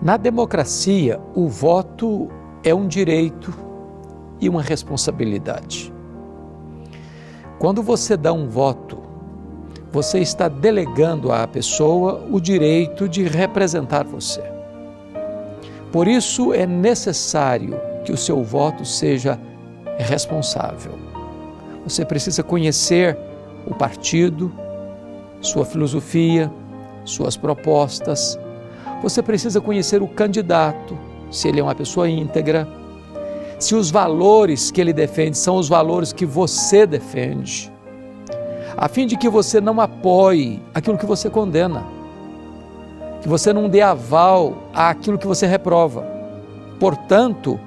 Na democracia, o voto é um direito e uma responsabilidade. Quando você dá um voto, você está delegando à pessoa o direito de representar você. Por isso é necessário que o seu voto seja responsável. Você precisa conhecer o partido, sua filosofia, suas propostas. Você precisa conhecer o candidato, se ele é uma pessoa íntegra, se os valores que ele defende são os valores que você defende, a fim de que você não apoie aquilo que você condena, que você não dê aval àquilo que você reprova. Portanto,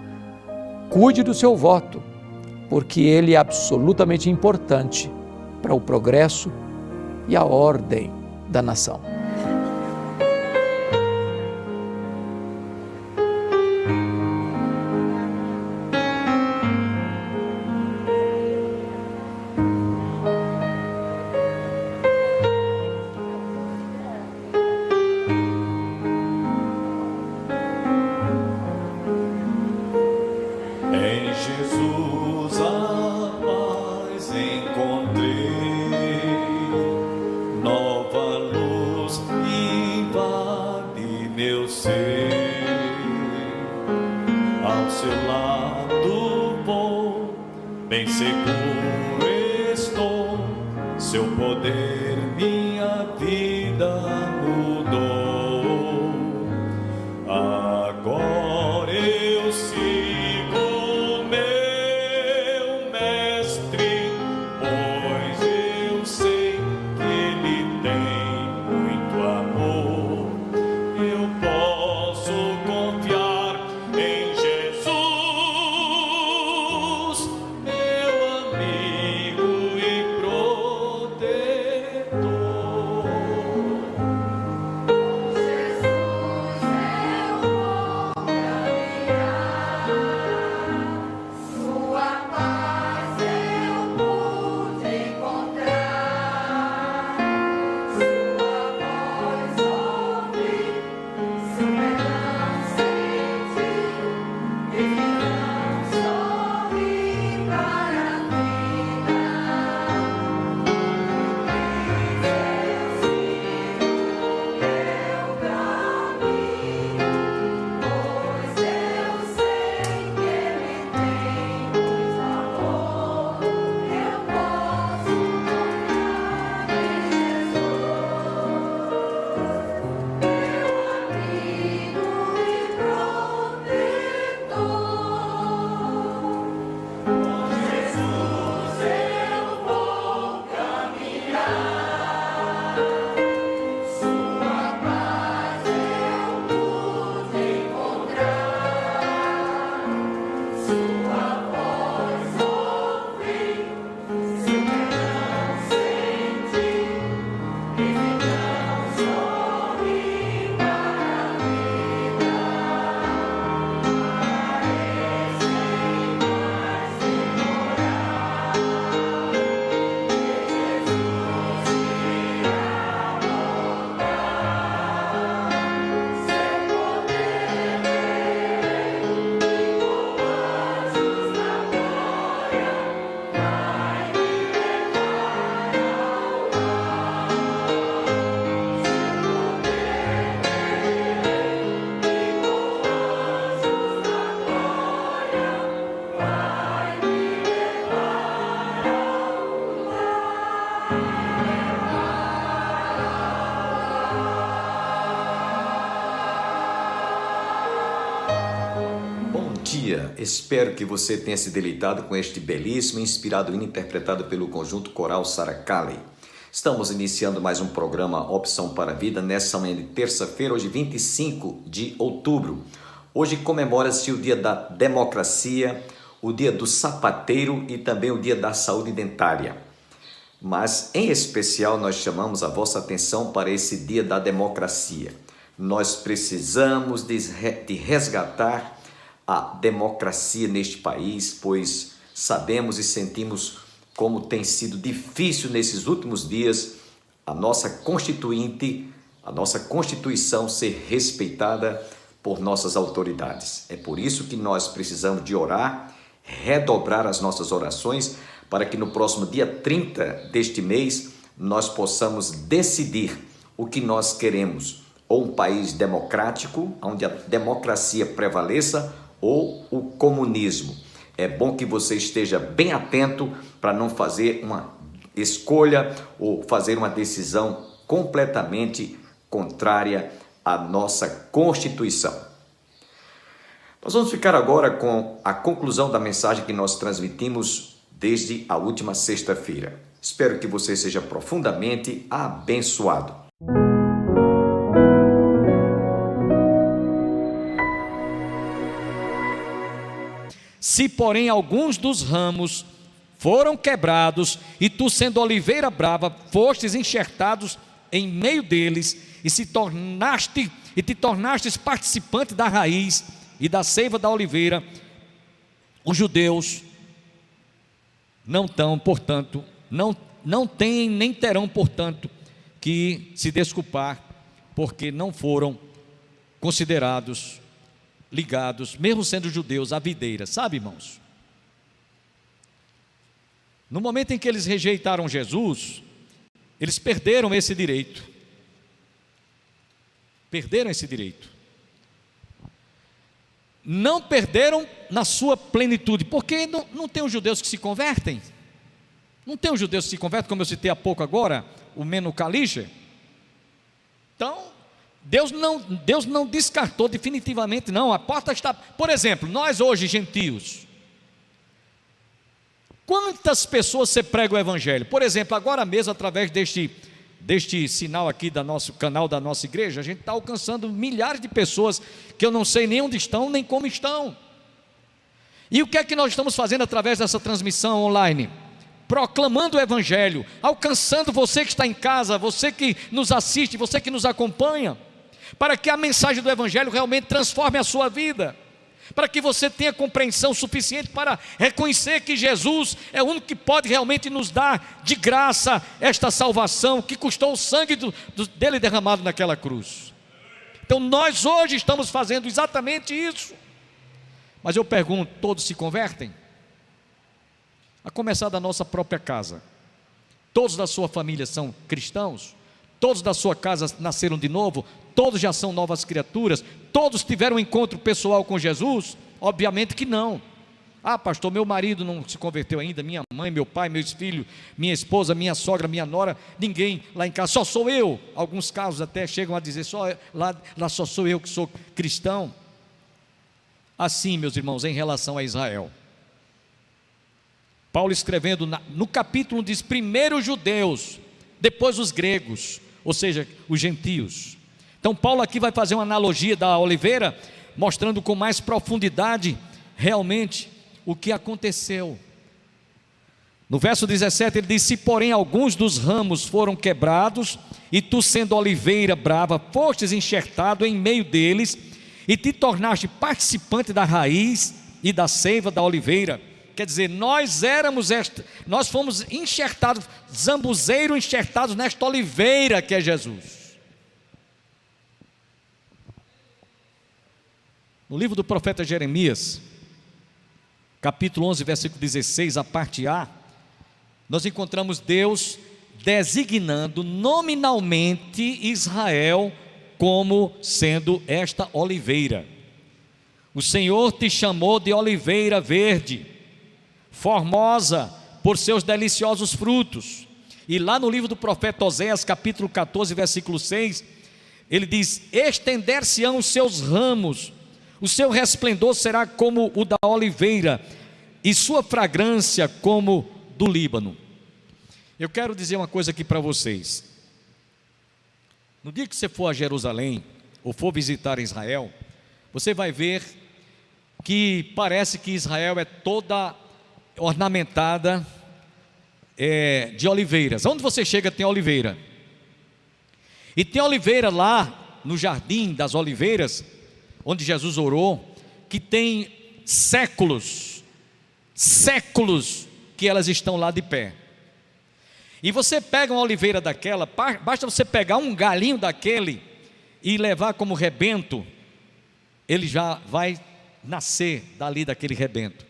cuide do seu voto, porque ele é absolutamente importante para o progresso e a ordem da nação. Espero que você tenha se deleitado com este belíssimo e inspirado hino interpretado pelo conjunto coral Saracali. Estamos iniciando mais um programa Opção para a Vida nessa manhã de terça-feira, hoje 25 de outubro. Hoje comemora-se o dia da democracia, o dia do sapateiro e também o dia da saúde dentária. Mas, em especial, nós chamamos a vossa atenção para esse dia da democracia. Nós precisamos de resgatar a democracia neste país, pois sabemos e sentimos como tem sido difícil nesses últimos dias a nossa Constituinte, a nossa Constituição ser respeitada por nossas autoridades. É por isso que nós precisamos de orar, redobrar as nossas orações, para que no próximo dia 30 deste mês nós possamos decidir o que nós queremos, ou um país democrático, onde a democracia prevaleça, ou o comunismo. É bom que você esteja bem atento para não fazer uma escolha ou fazer uma decisão completamente contrária à nossa Constituição. Nós vamos ficar agora com a conclusão da mensagem que nós transmitimos desde a última sexta-feira. Espero que você seja profundamente abençoado. Se, porém, alguns dos ramos foram quebrados, e tu, sendo oliveira brava, fostes enxertados em meio deles, e te tornastes participante da raiz e da seiva da oliveira, os judeus não têm nem terão, portanto, que se desculpar, porque não foram considerados ligados, mesmo sendo judeus, à videira. Sabe, irmãos? No momento em que eles rejeitaram Jesus, eles perderam esse direito. Perderam esse direito. Não perderam na sua plenitude, porque não tem os judeus que se convertem. Não tem os judeus que se convertem, como eu citei há pouco agora, o Meno Kalisher. Então, Deus não descartou definitivamente, não. A porta está... Por exemplo, nós hoje, gentios, quantas pessoas você prega o evangelho? Por exemplo, agora mesmo, através deste sinal aqui do nosso canal, da nossa igreja, a gente está alcançando milhares de pessoas que eu não sei nem onde estão, nem como estão. E o que é que nós estamos fazendo através dessa transmissão online? Proclamando o evangelho, alcançando você que está em casa, você que nos assiste, você que nos acompanha, para que a mensagem do evangelho realmente transforme a sua vida, para que você tenha compreensão suficiente para reconhecer que Jesus é o único que pode realmente nos dar de graça esta salvação, que custou o sangue dele derramado naquela cruz. Então nós hoje estamos fazendo exatamente isso. Mas eu pergunto, todos se convertem? A começar da nossa própria casa. Todos da sua família são cristãos? Todos da sua casa nasceram de novo? Todos já são novas criaturas? Todos tiveram um encontro pessoal com Jesus? Obviamente que não. Ah, pastor, meu marido não se converteu ainda, minha mãe, meu pai, meus filhos, minha esposa, minha sogra, minha nora, ninguém lá em casa, só sou eu. Alguns casos até chegam a dizer, lá só sou eu que sou cristão. Assim, meus irmãos, em relação a Israel, Paulo escrevendo no capítulo diz, primeiro os judeus, depois os gregos, ou seja, os gentios. Então Paulo aqui vai fazer uma analogia da oliveira, mostrando com mais profundidade realmente o que aconteceu. No verso 17 ele diz, se porém alguns dos ramos foram quebrados, e tu, sendo oliveira brava, fostes enxertado em meio deles, e te tornaste participante da raiz e da seiva da oliveira. Quer dizer, nós fomos enxertados, zambuzeiro enxertados nesta oliveira que é Jesus. No livro do profeta Jeremias, capítulo 11, versículo 16, a parte A, nós encontramos Deus designando nominalmente Israel como sendo esta oliveira. O Senhor te chamou de oliveira verde, formosa por seus deliciosos frutos. E lá no livro do profeta Oséias, capítulo 14, versículo 6, ele diz, estender-se-ão os seus ramos, o seu resplendor será como o da oliveira, e sua fragrância como do Líbano. Eu quero dizer uma coisa aqui para vocês. No dia que você for a Jerusalém, ou for visitar Israel, você vai ver que parece que Israel é toda ornamentada de oliveiras. Onde você chega tem oliveira. E tem oliveira lá no jardim das oliveiras, onde Jesus orou, que tem séculos que elas estão lá de pé. E você pega uma oliveira daquela, basta você pegar um galinho daquele e levar como rebento, ele já vai nascer dali daquele rebento.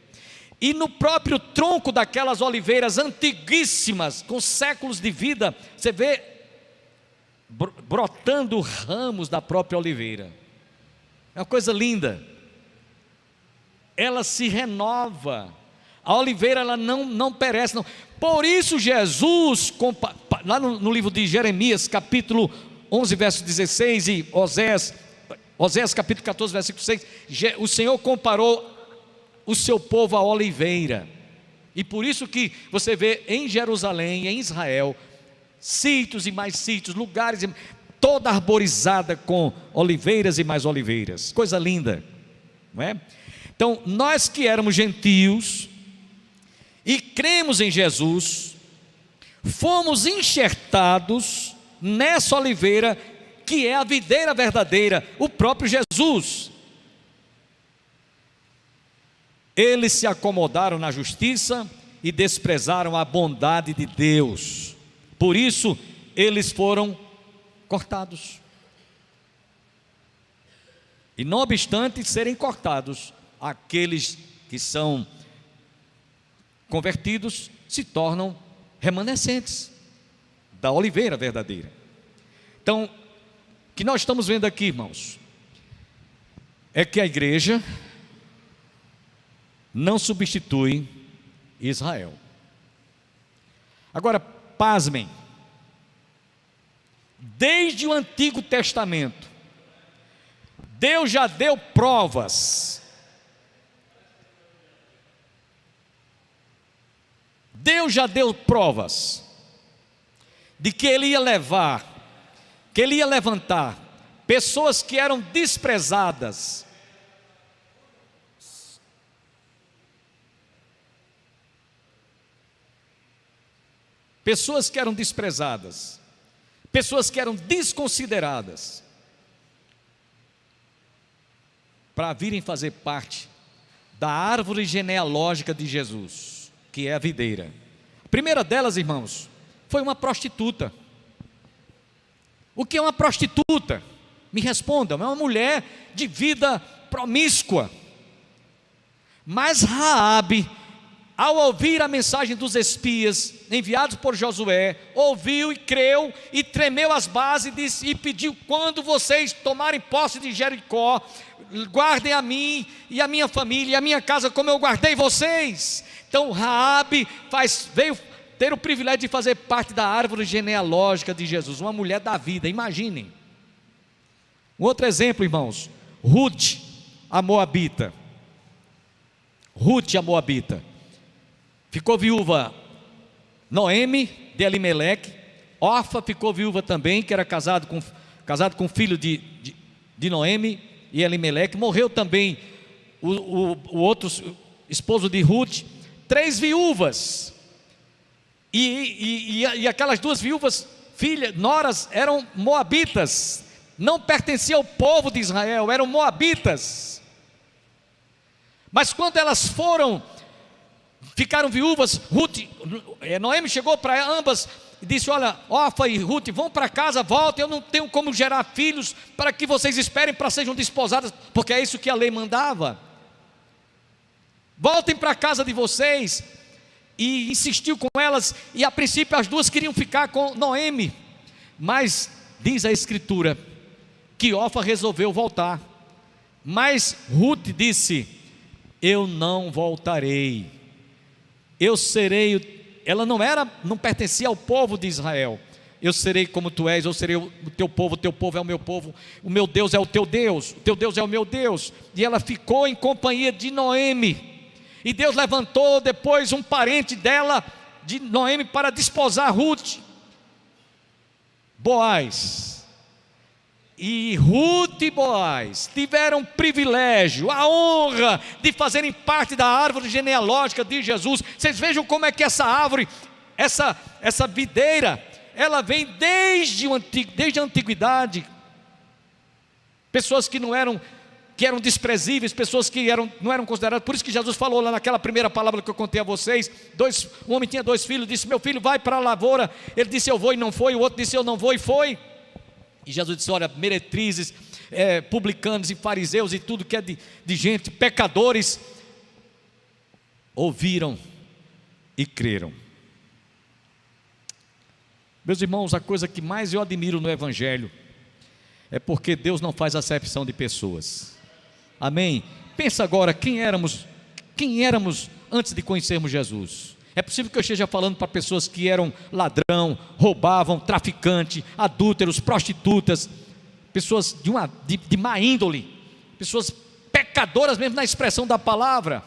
E no próprio tronco daquelas oliveiras antiguíssimas, com séculos de vida, você vê brotando ramos da própria oliveira. É uma coisa linda. Ela se renova. A oliveira, ela não perece, não. Por isso Jesus, lá no livro de Jeremias, capítulo 11, verso 16, e Oséias capítulo 14, versículo 6, o Senhor comparou o seu povo à oliveira. E por isso que você vê em Jerusalém, em Israel, sítios e mais sítios, lugares toda arborizada com oliveiras e mais oliveiras. Coisa linda, não é? Então, nós que éramos gentios e cremos em Jesus, fomos enxertados nessa oliveira que é a videira verdadeira, o próprio Jesus. Eles se acomodaram na justiça e desprezaram a bondade de Deus. Por isso, eles foram cortados. E não obstante serem cortados, aqueles que são convertidos se tornam remanescentes da oliveira verdadeira. Então, o que nós estamos vendo aqui, irmãos, é que a igreja não substitui Israel. Agora, pasmem, desde o Antigo Testamento, Deus já deu provas. Deus já deu provas de que Ele ia levantar pessoas que eram desprezadas, pessoas que eram desconsideradas, para virem fazer parte da árvore genealógica de Jesus, que é a videira. A primeira delas, irmãos, foi uma prostituta. O que é uma prostituta? Me respondam. É uma mulher de vida promíscua. Mas Raabe, ao ouvir a mensagem dos espias enviados por Josué, ouviu e creu e tremeu as bases e pediu: quando vocês tomarem posse de Jericó, guardem a mim e a minha família e a minha casa como eu guardei vocês. Então Raabe veio ter o privilégio de fazer parte da árvore genealógica de Jesus, uma mulher da vida. Imaginem. Um outro exemplo, irmãos, Ruth, a Moabita. Ficou viúva Noemi de Elimeleque. Orfa ficou viúva também, que era casado com o filho de Noemi e Elimeleque. Morreu também o outro esposo de Ruth. 3 viúvas. E aquelas 2 viúvas, noras, eram moabitas. Não pertenciam ao povo de Israel, eram moabitas. Mas quando elas ficaram viúvas, Noemi chegou para ambas e disse: olha, Orfa e Ruth, vão para casa, voltem, eu não tenho como gerar filhos para que vocês esperem para sejam desposadas, porque é isso que a lei mandava. Voltem para a casa de vocês. E insistiu com elas, e a princípio as 2 queriam ficar com Noemi, mas diz a escritura que Orfa resolveu voltar, mas Ruth disse: eu não voltarei, eu serei. Ela não pertencia ao povo de Israel. Eu serei como tu és, eu serei o teu povo é o meu Deus é o teu Deus é o meu Deus. E ela ficou em companhia de Noemi. E Deus levantou depois um parente dela, de Noemi, para desposar Ruth, Boaz. E Ruth e Boaz tiveram o privilégio, a honra de fazerem parte da árvore genealógica de Jesus. Vocês vejam como é que essa árvore, essa videira, ela vem desde a antiguidade. Pessoas que eram desprezíveis, pessoas que não eram consideradas. Por isso que Jesus falou lá naquela primeira palavra que eu contei a vocês. Um homem tinha 2 filhos, disse: meu filho, vai para a lavoura. Ele disse: eu vou, e não foi. O outro disse: eu não vou, e foi. E Jesus disse: olha, meretrizes, publicanos e fariseus e tudo que é de gente, pecadores, ouviram e creram. Meus irmãos, a coisa que mais eu admiro no Evangelho é porque Deus não faz acepção de pessoas. Amém? Pensa agora, quem éramos antes de conhecermos Jesus? É possível que eu esteja falando para pessoas que eram ladrão, roubavam, traficante, adúlteros, prostitutas, pessoas de má índole, pessoas pecadoras mesmo na expressão da palavra,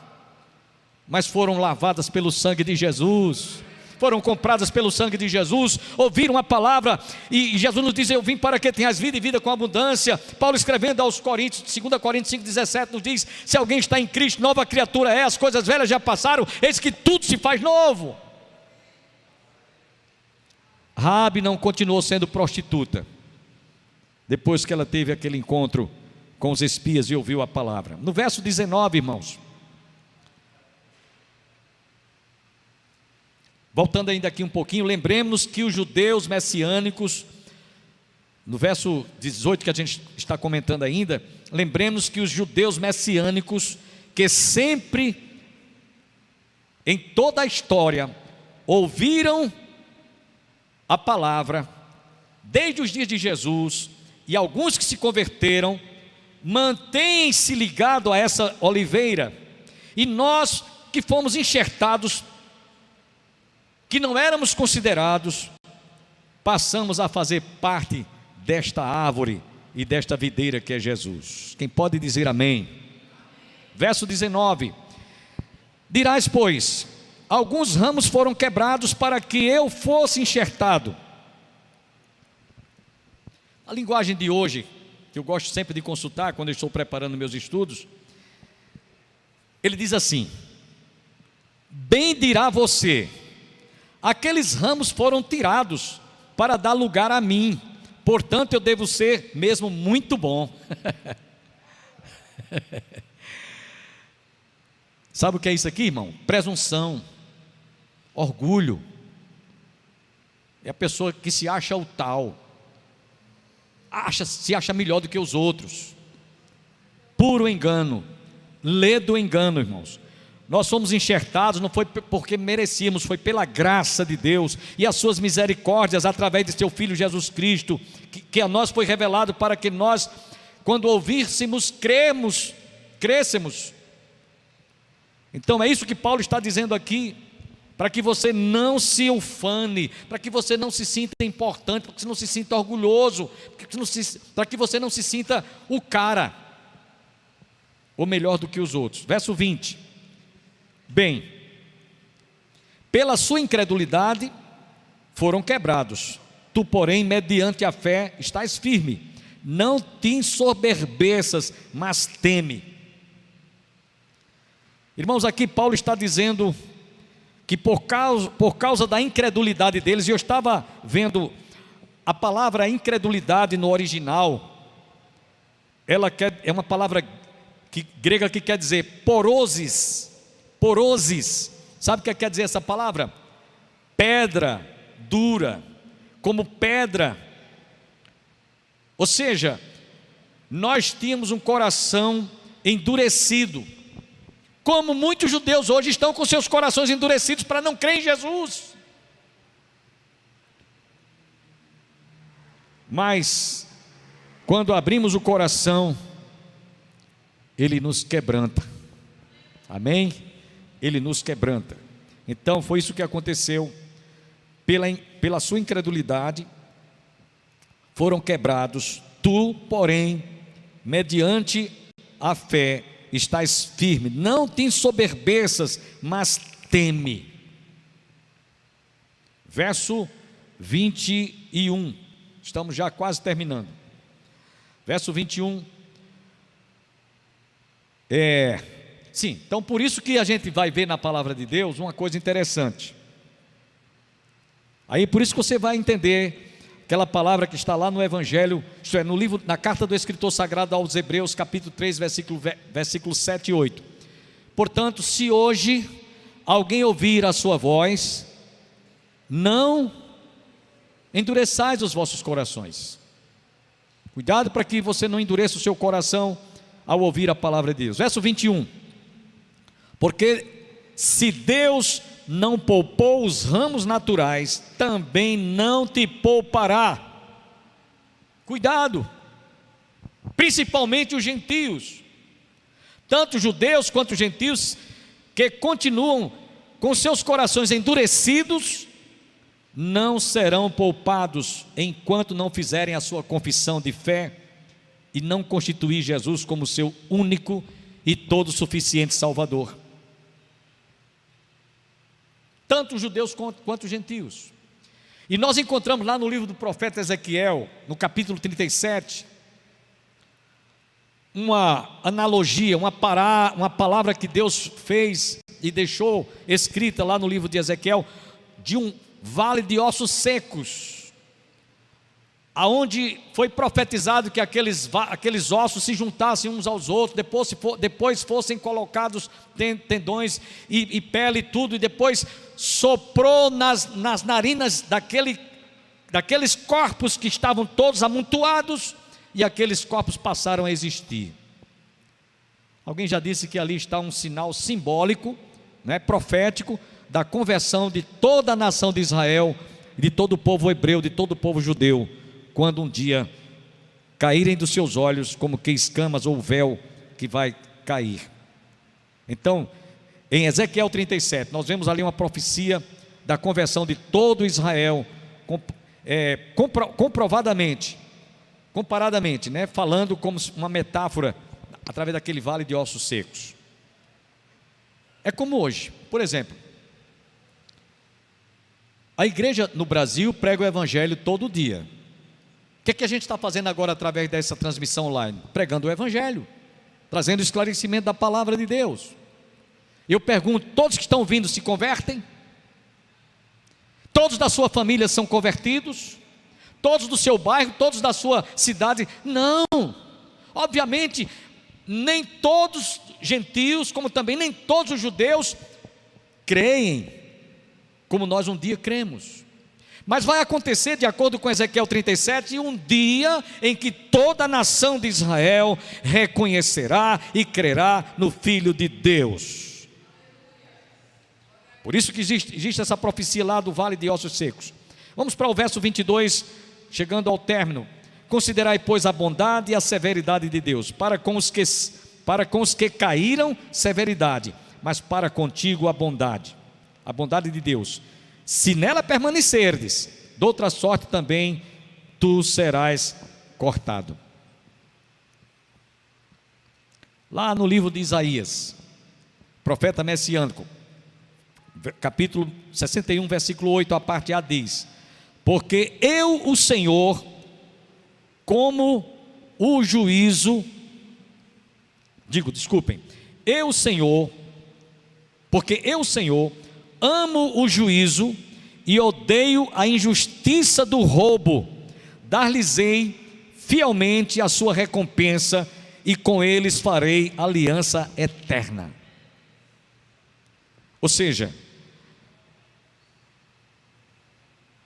mas foram lavadas pelo sangue de Jesus, foram compradas pelo sangue de Jesus, ouviram a palavra, e Jesus nos diz: eu vim para que tenhas vida e vida com abundância. Paulo, escrevendo aos Coríntios, 2 Coríntios 5,17, nos diz: se alguém está em Cristo, nova criatura é, as coisas velhas já passaram, eis que tudo se faz novo. Raabe não continuou sendo prostituta, depois que ela teve aquele encontro com os espias e ouviu a palavra. No verso 19, irmãos, voltando ainda aqui um pouquinho, lembremos que os judeus messiânicos, no verso 18 que a gente está comentando ainda, lembremos que os judeus messiânicos, que sempre, em toda a história, ouviram a palavra, desde os dias de Jesus, e alguns que se converteram, mantêm-se ligados a essa oliveira, e nós que fomos enxertados, que não éramos considerados, passamos a fazer parte desta árvore e desta videira que é Jesus. Quem pode dizer amém? Verso 19: dirás, pois, alguns ramos foram quebrados para que eu fosse enxertado. A linguagem de hoje, que eu gosto sempre de consultar quando eu estou preparando meus estudos, ele diz assim: bem dirá você, aqueles ramos foram tirados para dar lugar a mim, portanto eu devo ser mesmo muito bom. Sabe o que é isso aqui, irmão? Presunção, orgulho. É a pessoa que se acha o tal, se acha melhor do que os outros. Puro engano, ledo engano, irmãos. Nós fomos enxertados, não foi porque merecíamos, foi pela graça de Deus e as suas misericórdias através de seu Filho Jesus Cristo, que a nós foi revelado para que nós, quando ouvíssemos, crescêssemos. Então é isso que Paulo está dizendo aqui, para que você não se ufane, para que você não se sinta importante, para que você não se sinta orgulhoso, para que você não se sinta o cara, ou melhor do que os outros. Verso 20: bem, pela sua incredulidade foram quebrados, tu porém mediante a fé estás firme, não te ensoberbeças, mas teme. Irmãos, aqui Paulo está dizendo que por causa da incredulidade deles, e eu estava vendo a palavra incredulidade no original, é uma palavra grega que quer dizer porosis, sabe o que quer dizer essa palavra? Pedra dura, como pedra, ou seja, nós tínhamos um coração endurecido, como muitos judeus hoje estão com seus corações endurecidos para não crer em Jesus. Mas, quando abrimos o coração, Ele nos quebranta, amém? Ele nos quebranta. Então foi isso que aconteceu, pela sua incredulidade, foram quebrados, tu, porém, mediante a fé, estás firme, não te ensoberbeças, mas teme. Verso 21, estamos já quase terminando. Verso 21, sim, então por isso que a gente vai ver na palavra de Deus uma coisa interessante. Aí por isso que você vai entender aquela palavra que está lá no Evangelho, isto é, no livro, na carta do escritor sagrado aos Hebreus, capítulo 3, versículos 7 e 8. Portanto, se hoje alguém ouvir a sua voz, não endureçais os vossos corações. Cuidado para que você não endureça o seu coração ao ouvir a palavra de Deus. Verso 21. Porque se Deus não poupou os ramos naturais, também não te poupará. Cuidado, principalmente os gentios, tanto judeus quanto gentios, que continuam com seus corações endurecidos, não serão poupados enquanto não fizerem a sua confissão de fé e não constituir Jesus como seu único e todo suficiente Salvador. Tanto os judeus quanto os gentios. E nós encontramos lá no livro do profeta Ezequiel, no capítulo 37, uma analogia, uma palavra que Deus fez e deixou escrita lá no livro de Ezequiel, de um vale de ossos secos, aonde foi profetizado que aqueles ossos se juntassem uns aos outros, depois fossem colocados tendões e pele e tudo, e depois soprou nas narinas daqueles corpos que estavam todos amontoados, e aqueles corpos passaram a existir. Alguém já disse que ali está um sinal simbólico, né, profético, da conversão de toda a nação de Israel, de todo o povo hebreu, de todo o povo judeu, quando um dia caírem dos seus olhos como que escamas ou véu que vai cair. Então, em Ezequiel 37, nós vemos ali uma profecia da conversão de todo Israel, comparadamente, né, falando como uma metáfora, através daquele vale de ossos secos. É como hoje, por exemplo, a igreja no Brasil prega o evangelho todo dia. O que a gente está fazendo agora através dessa transmissão online? Pregando o evangelho, trazendo o esclarecimento da palavra de Deus. Eu pergunto, todos que estão vindo se convertem? Todos da sua família são convertidos? Todos do seu bairro, todos da sua cidade? Não, obviamente, nem todos gentios, como também nem todos os judeus creem, como nós um dia cremos. Mas vai acontecer, de acordo com Ezequiel 37, um dia em que toda a nação de Israel reconhecerá e crerá no Filho de Deus. Por isso que existe essa profecia lá do vale de ossos secos. Vamos para o verso 22, chegando ao término. Considerai, pois, a bondade e a severidade de Deus, para com os que caíram, severidade, mas para contigo a bondade de Deus. Se nela permanecerdes, de outra sorte também tu serás cortado. Lá no livro de Isaías, profeta messiânico, capítulo 61, versículo 8, a parte A diz: porque eu, o Senhor, como o juízo, eu, Senhor, porque eu, Senhor, amo o juízo e odeio a injustiça do roubo, dar-lhes-ei fielmente a sua recompensa, e com eles farei aliança eterna. Ou seja,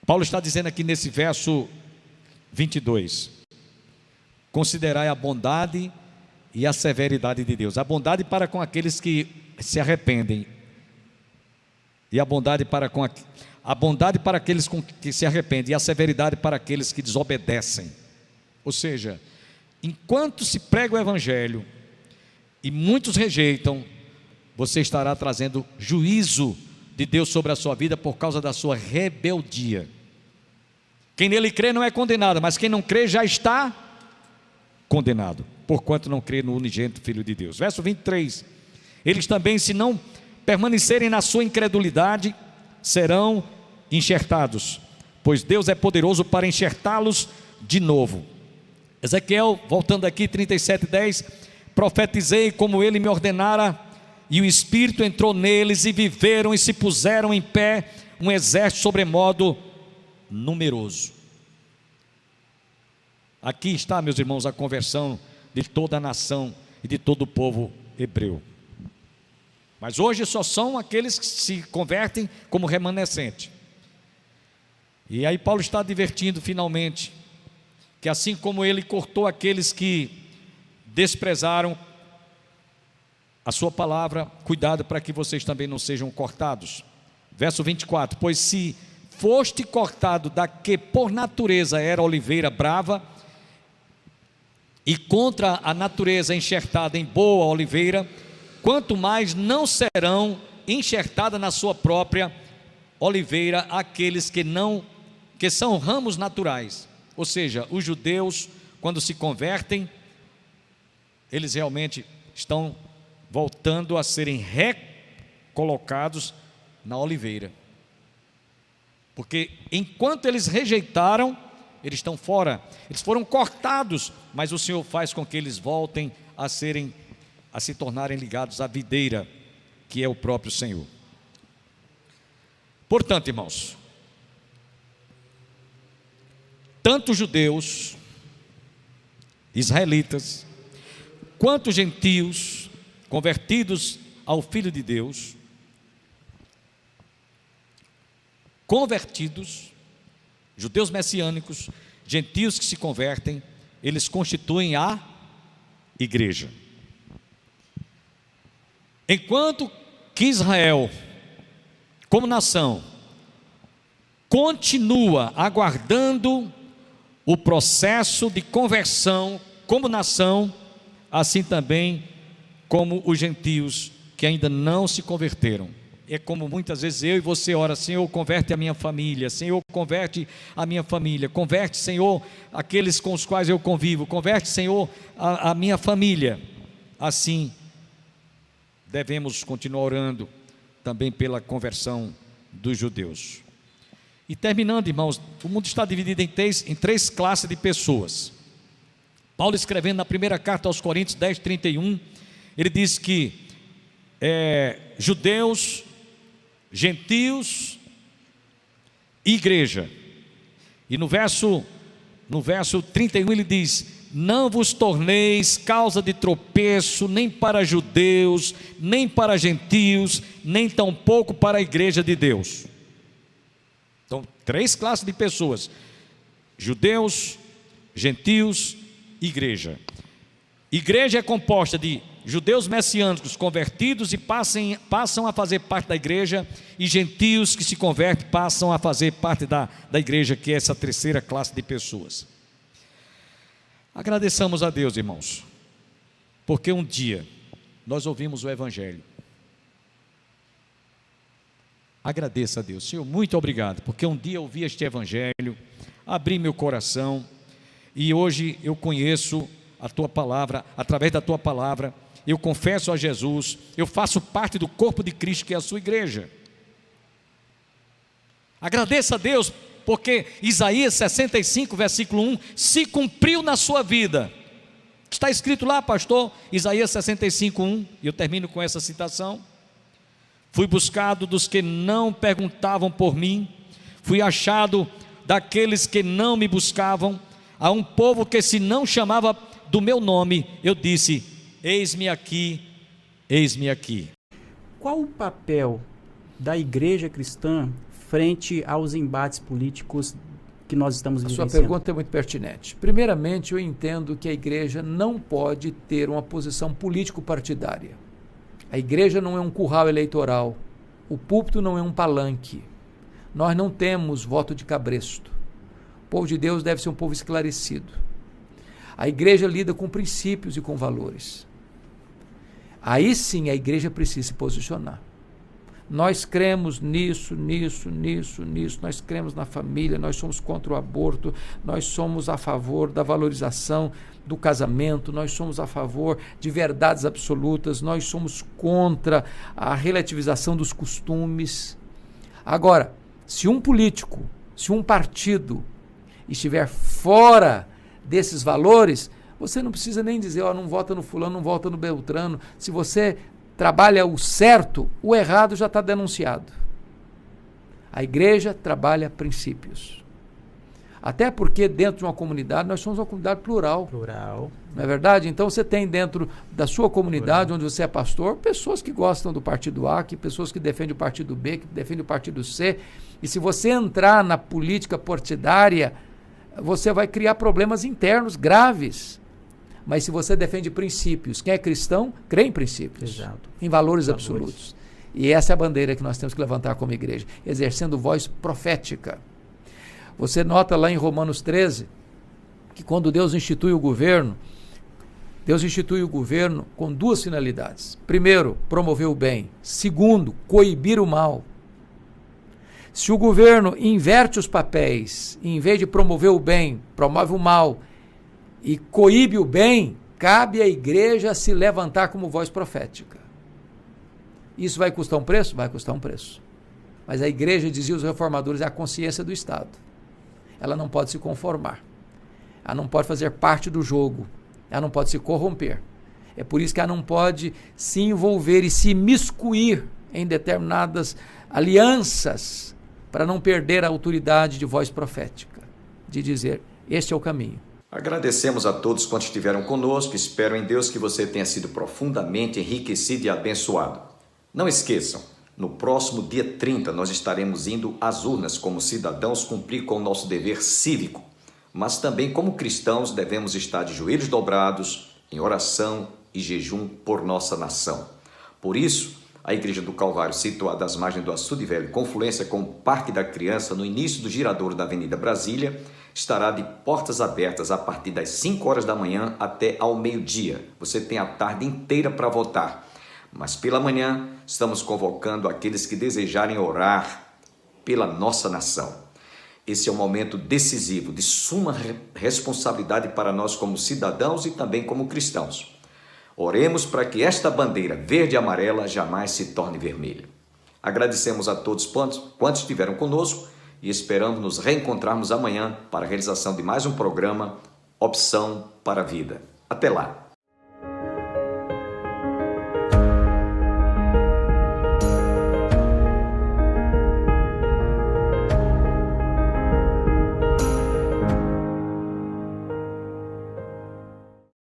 Paulo está dizendo aqui nesse verso 22, considerai a bondade e a severidade de Deus. A bondade para com aqueles que se arrependem, e a bondade para aqueles que se arrependem, e a severidade para aqueles que desobedecem. Ou seja, enquanto se prega o evangelho e muitos rejeitam, você estará trazendo juízo de Deus sobre a sua vida por causa da sua rebeldia. Quem nele crê não é condenado, mas quem não crê já está condenado, porquanto não crê no unigênito Filho de Deus. Verso 23, eles também, se não permanecerem na sua incredulidade, serão enxertados, pois Deus é poderoso para enxertá-los de novo. Ezequiel, voltando aqui, 37:10, profetizei como ele me ordenara, e o Espírito entrou neles, e viveram e se puseram em pé um exército sobremodo numeroso. Aqui está, meus irmãos, a conversão de toda a nação e de todo o povo hebreu. Mas hoje só são aqueles que se convertem como remanescente. E aí Paulo está advertindo finalmente que assim como ele cortou aqueles que desprezaram a sua palavra, cuidado para que vocês também não sejam cortados. Verso 24: pois se foste cortado da que por natureza era oliveira brava, e contra a natureza enxertada em boa oliveira, quanto mais não serão enxertada na sua própria oliveira aqueles que são ramos naturais. Ou seja, os judeus, quando se convertem, eles realmente estão voltando a serem recolocados na oliveira, porque enquanto eles rejeitaram, eles estão fora, eles foram cortados, mas o Senhor faz com que eles voltem a se tornarem ligados à videira, que é o próprio Senhor. Portanto, irmãos, tanto judeus, israelitas, quanto gentios convertidos ao Filho de Deus, convertidos, judeus messiânicos, gentios que se convertem, eles constituem a igreja. Enquanto que Israel, como nação, continua aguardando o processo de conversão como nação, assim também como os gentios que ainda não se converteram. É como muitas vezes eu e você ora: Senhor, converte a minha família, Senhor, converte a minha família, converte, Senhor, aqueles com os quais eu convivo, converte, Senhor, a minha família. Assim, devemos continuar orando também pela conversão dos judeus. E terminando, irmãos, o mundo está dividido em três classes de pessoas. Paulo, escrevendo na primeira carta aos Coríntios 10:31, ele diz que judeus, gentios e igreja. E no verso 31 ele diz: não vos torneis causa de tropeço, nem para judeus, nem para gentios, nem tampouco para a igreja de Deus. Então, três classes de pessoas: judeus, gentios, igreja. Igreja é composta de judeus messiânicos convertidos e passam a fazer parte da igreja, e gentios que se convertem passam a fazer parte da igreja, que é essa terceira classe de pessoas. Agradeçamos a Deus, irmãos, porque um dia nós ouvimos o Evangelho. Agradeça a Deus: Senhor, muito obrigado, porque um dia eu ouvi este Evangelho, abri meu coração, e hoje eu conheço a Tua Palavra. Através da Tua Palavra eu confesso a Jesus, eu faço parte do corpo de Cristo, que é a sua igreja. Agradeça a Deus, porque Isaías 65, versículo 1, se cumpriu na sua vida. Está escrito lá, pastor, Isaías 65, 1, e eu termino com essa citação: fui buscado dos que não perguntavam por mim, fui achado daqueles que não me buscavam. A um povo que se não chamava do meu nome, eu disse: eis-me aqui, eis-me aqui. Qual o papel da igreja cristã frente aos embates políticos que nós estamos vivenciando? A sua pergunta é muito pertinente. Primeiramente, eu entendo que a igreja não pode ter uma posição político-partidária. A igreja não é um curral eleitoral, o púlpito não é um palanque, nós não temos voto de cabresto. O povo de Deus deve ser um povo esclarecido. A igreja lida com princípios e com valores. Aí sim a igreja precisa se posicionar. Nós cremos nisso, nós cremos na família, nós somos contra o aborto, nós somos a favor da valorização do casamento, nós somos a favor de verdades absolutas, nós somos contra a relativização dos costumes. Agora, se um político, se um partido estiver fora desses valores, você não precisa nem dizer: não vota no fulano, não vota no beltrano. Se você trabalha o certo, o errado já está denunciado. A igreja trabalha princípios. Até porque dentro de uma comunidade, nós somos uma comunidade plural. Não é verdade? Então você tem dentro da sua comunidade, onde você é pastor, pessoas que gostam do partido A, pessoas que defendem o partido B, que defendem o partido C. E se você entrar na política partidária, você vai criar problemas internos graves. Mas se você defende princípios, quem é cristão, crê em princípios, Exato. em valores absolutos. E essa é a bandeira que nós temos que levantar como igreja, exercendo voz profética. Você nota lá em Romanos 13, que quando Deus institui o governo com duas finalidades. Primeiro, promover o bem. Segundo, coibir o mal. Se o governo inverte os papéis, em vez de promover o bem, promove o mal e coíbe o bem, cabe à igreja se levantar como voz profética. Isso vai custar um preço? Vai custar um preço. Mas a igreja, dizia os reformadores, é a consciência do Estado. Ela não pode se conformar. Ela não pode fazer parte do jogo. Ela não pode se corromper. É por isso que ela não pode se envolver e se miscuir em determinadas alianças para não perder a autoridade de voz profética, de dizer, este é o caminho. Agradecemos a todos quantos estiveram conosco. Espero em Deus que você tenha sido profundamente enriquecido e abençoado. Não esqueçam, no próximo dia 30 nós estaremos indo às urnas como cidadãos cumprir com o nosso dever cívico, mas também como cristãos devemos estar de joelhos dobrados, em oração e jejum por nossa nação. Por isso, a Igreja do Calvário, situada às margens do Açude Velho, confluência com o Parque da Criança, no início do giradouro da Avenida Brasília, estará de portas abertas a partir das 5 horas da manhã até ao meio-dia. Você tem a tarde inteira para votar. Mas pela manhã, estamos convocando aqueles que desejarem orar pela nossa nação. Esse é um momento decisivo, de suma responsabilidade para nós como cidadãos e também como cristãos. Oremos para que esta bandeira verde e amarela jamais se torne vermelha. Agradecemos a todos quantos estiveram conosco e esperamos nos reencontrarmos amanhã para a realização de mais um programa Opção para a Vida. Até lá!